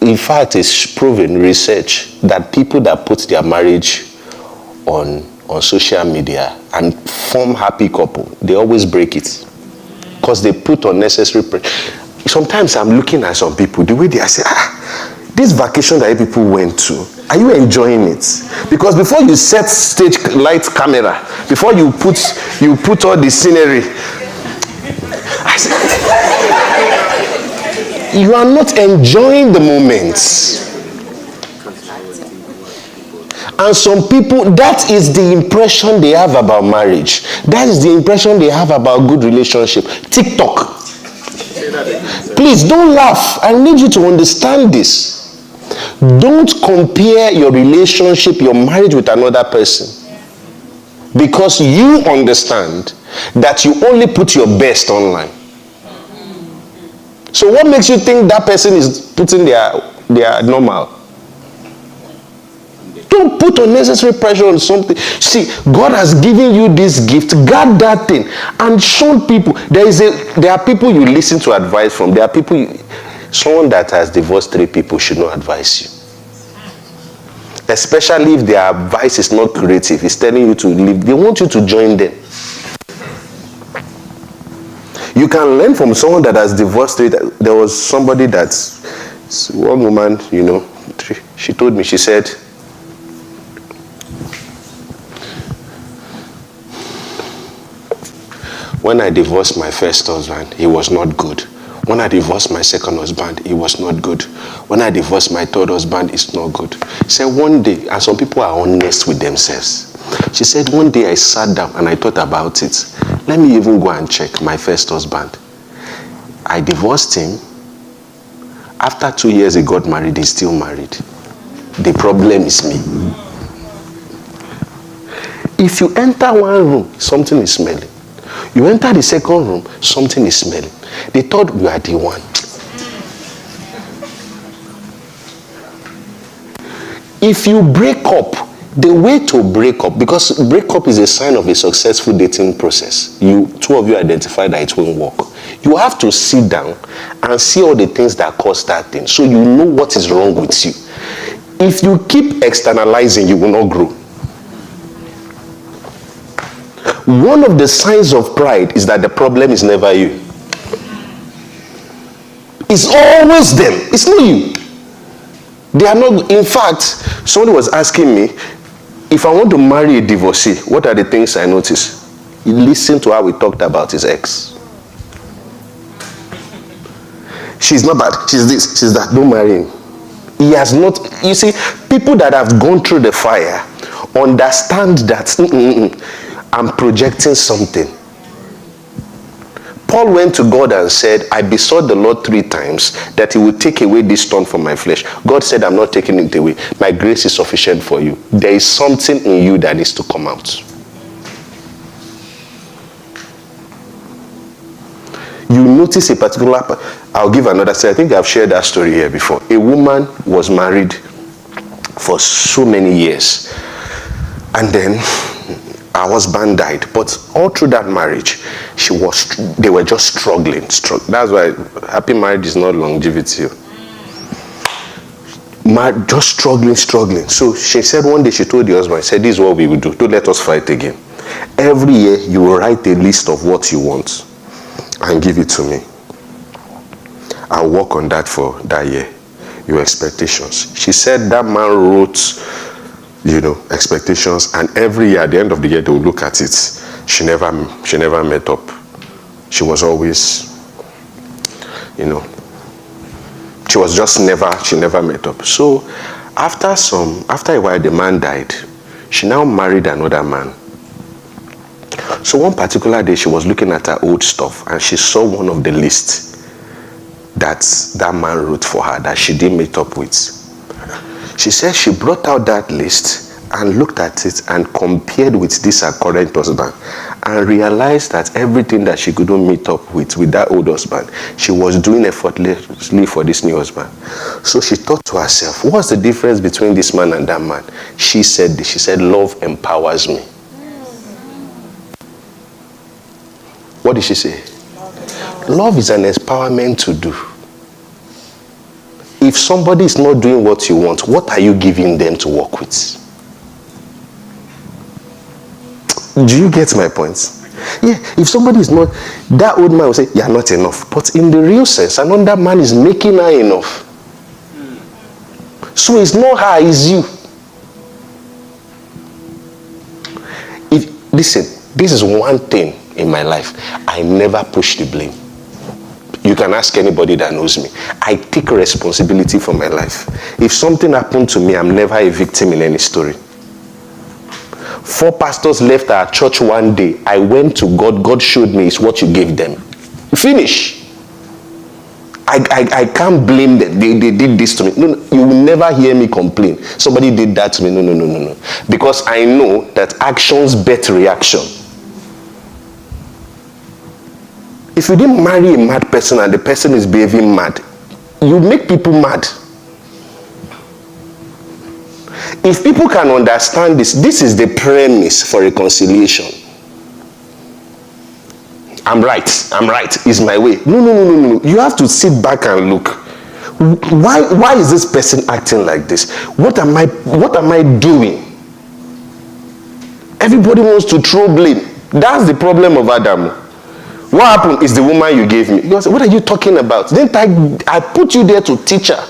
In fact, it's proven research that people that put their marriage on social media and form happy couple, they always break it because they put unnecessary pressure. Sometimes I'm looking at some people, the way I say, this vacation that people went to, are you enjoying it? Because before you set stage light camera, before you put all the scenery, I say, you are not enjoying the moments. And some people, that is the impression they have about marriage. That is the impression they have about good relationship. TikTok. Please don't laugh. I need you to understand this. Don't compare your relationship, your marriage with another person. Because you understand that you only put your best online. So what makes you think that person is putting their normal? Don't put unnecessary pressure on something. See, God has given you this gift. Guard that thing and show people. There are people you listen to advice from. There are people. Someone that has divorced 3 people should not advise you. Especially if their advice is not creative. It's telling you to leave. They want you to join them. You can learn from someone that has divorced 3. There was somebody one woman, she told me, she said, when I divorced my first husband, he was not good. When I divorced my second husband, he was not good. When I divorced my third husband, it's not good. She said one day, and some people are honest with themselves. She said one day I sat down and I thought about it. Let me even go and check my first husband. I divorced him. After 2 years he got married, he's still married. The problem is me. If you enter one room, something is smelling. You enter the second room, something is smelling. They thought we are the one. If you break up, the way to break up, because breakup is a sign of a successful dating process. Two of you identify that it won't work. You have to sit down and see all the things that cause that thing, so you know what is wrong with you. If you keep externalizing, you will not grow. One of the signs of pride is that the problem is never you. It's always them. It's not you. They are not. In fact, somebody was asking me, if I want to marry a divorcee, what are the things I notice? Listen to how we talked about his ex. She's not bad. She's this. She's that. Don't marry him. He has not. You see, people that have gone through the fire understand that I'm projecting something. Paul went to God and said, I besought the Lord 3 times that he would take away this thorn from my flesh. God said, I'm not taking it away. My grace is sufficient for you. There is something in you that needs to come out. You notice a particular, I'll give another story. I think I've shared that story here before. A woman was married for so many years. And then her husband died, but all through that marriage, they were just struggling. That's why happy marriage is not longevity. Just struggling. So she said one day, she told the husband, said, this is what we will do. Don't let us fight again. Every year, you will write a list of what you want and give it to me. I'll work on that for that year. Your expectations. She said that man wrote expectations, and every year at the end of the year they will look at it. She never met up. She was always, she never met up. So after a while the man died. She now married another man. So one particular day she was looking at her old stuff and she saw one of the lists that man wrote for her that she didn't meet up with. She said she brought out that list and looked at it and compared with this her current husband and realized that everything that she couldn't meet up with that old husband, she was doing effortlessly for this new husband. So she thought to herself, what's the difference between this man and that man? She said, love empowers me. What did she say? Love is an empowerment to do. if somebody is not doing what you want, what are you giving them to work with? Do you get my point? Yeah, if somebody is not, that old man will say, you're not enough. But in the real sense, another man is making her enough. So it's not her, it's you. Listen, this is one thing in my life. I never push the blame. You can ask anybody that knows me. I take responsibility for my life. If something happened to me, I'm never a victim in any story. 4 pastors left our church one day. I went to God. God showed me it's what you gave them. Finish. I can't blame them. They did this to me. No, you will never hear me complain. Somebody did that to me. No. Because I know that actions bet reaction. If you didn't marry a mad person and the person is behaving mad, you make people mad. If people can understand this is the premise for reconciliation. I'm right, is my way. No. You have to sit back and look. Why is this person acting like this? What am I doing? Everybody wants to throw blame. That's the problem of Adam. What happened is the woman you gave me. You say, what are you talking about? Didn't I put you there to teach her?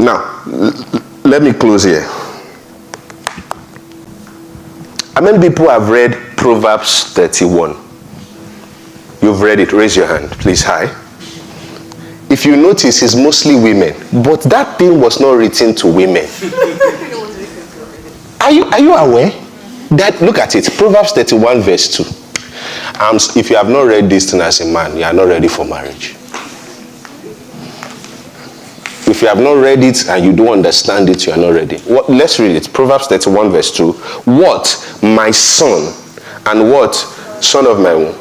Now, let me close here. How many people have read Proverbs 31? You've read it. Raise your hand, please. Hi. If you notice, it's mostly women. But that thing was not written to women. Are you aware? That, look at it. Proverbs 31 verse 2. If you have not read this thing as a man, you are not ready for marriage. If you have not read it and you don't understand it, you are not ready. Let's read it. Proverbs 31 verse 2. What, my son, and what, son of my womb?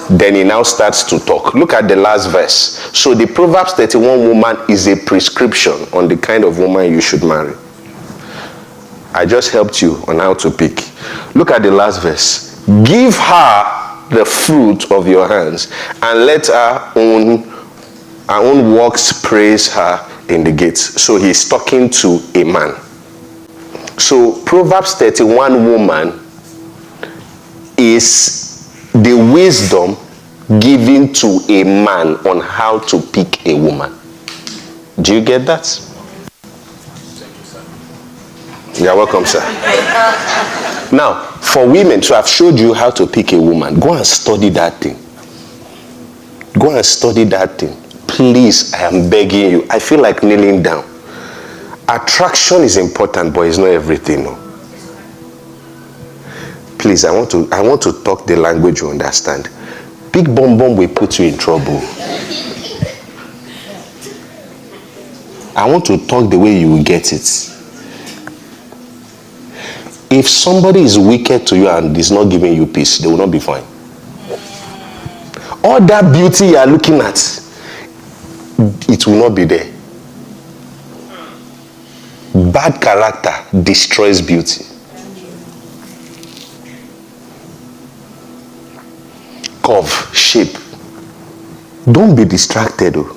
Then he now starts to talk. Look at the last verse. So the Proverbs 31 woman is a prescription on the kind of woman you should marry. I just helped you on how to pick. Look at the last verse. Give her the fruit of your hands and let her own works praise her in the gates. So he's talking to a man. So Proverbs 31 woman is the wisdom given to a man on how to pick a woman. Do you get that? You're welcome, sir. Now, for women, so I've showed you how to pick a woman. Go and study that thing. Go and study that thing. Please, I am begging you. I feel like kneeling down. Attraction is important, but it's not everything. No. Please, I want to talk the language you understand. Big bomb will put you in trouble. I want to talk the way you will get it. If somebody is wicked to you and is not giving you peace, they will not be fine. All that beauty you are looking at, it will not be there. Bad character destroys beauty. Curve, shape. Don't be distracted. Oh.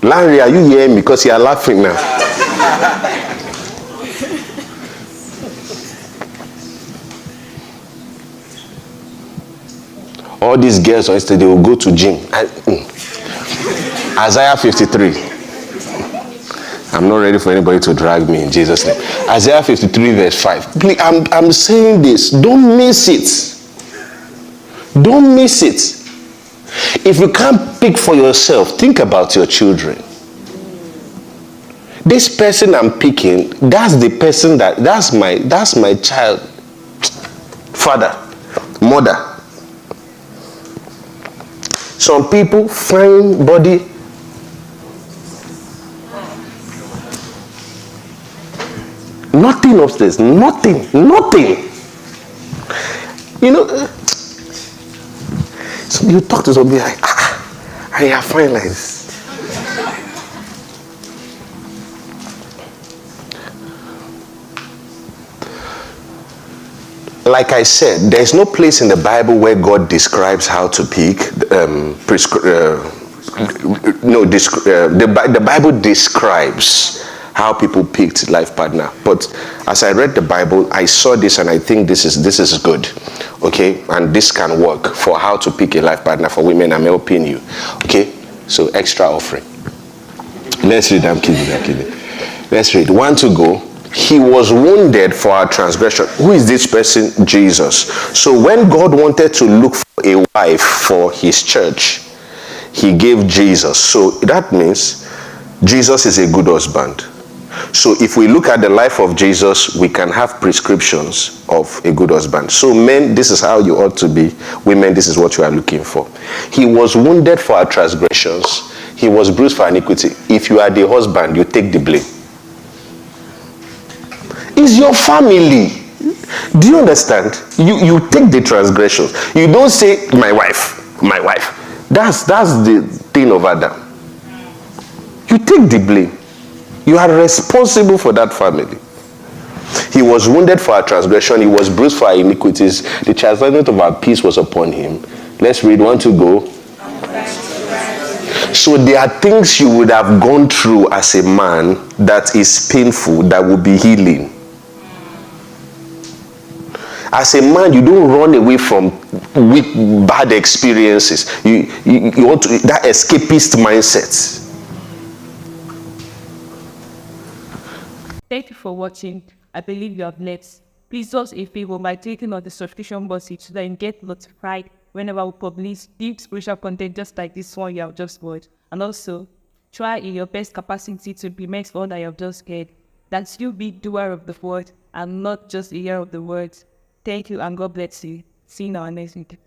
Larry, are you hearing me? Because you are laughing now. All these girls on Insta, they will go to gym. Isaiah 53. I'm not ready for anybody to drag me in Jesus' name. Isaiah 53 verse 5. Please, I'm saying this. Don't miss it. Don't miss it. If you can't pick for yourself, think about your children. This person I'm picking, that's the person that's my child. Father, mother. Some people, fine body. Nothing upstairs. Nothing. You know, so you talk to somebody like, I are fine like this. like I said, there's no place in the Bible where God describes how to pick. The Bible describes how people picked life partner. But as I read the Bible, I saw this and I think this is good, okay? And this can work for how to pick a life partner for women. I'm helping you, okay? So extra offering. Let's read. I'm kidding. Let's read. 1 to go. He was wounded for our transgression. Who is this person? Jesus. So when God wanted to look for a wife for his church, he gave Jesus. So that means Jesus is a good husband. So if we look at the life of Jesus, we can have prescriptions of a good husband. So men, this is how you ought to be. Women, this is what you are looking for. He was wounded for our transgressions. He was bruised for iniquity. If you are the husband, you take the blame. It's your family. Do you understand? You take the transgressions. You don't say my wife. That's the thing of Adam. You take the blame. You are responsible for that family. He was wounded for our transgression. He was bruised for our iniquities. The chastisement of our peace was upon him. Let's read. 1 to go. So there are things you would have gone through as a man that is painful, that will be healing. As a man, you don't run away from bad experiences. You want to, that escapist mindset. Thank you for watching. I believe you have learned. Please do us a favor by clicking on the subscription button so that you get notified whenever we publish deep spiritual content just like this one you have just watched. And also, try in your best capacity to implement all that you have just heard. That you be doer of the word and not just a hearer of the words. Thank you and God bless you. See you in our next video.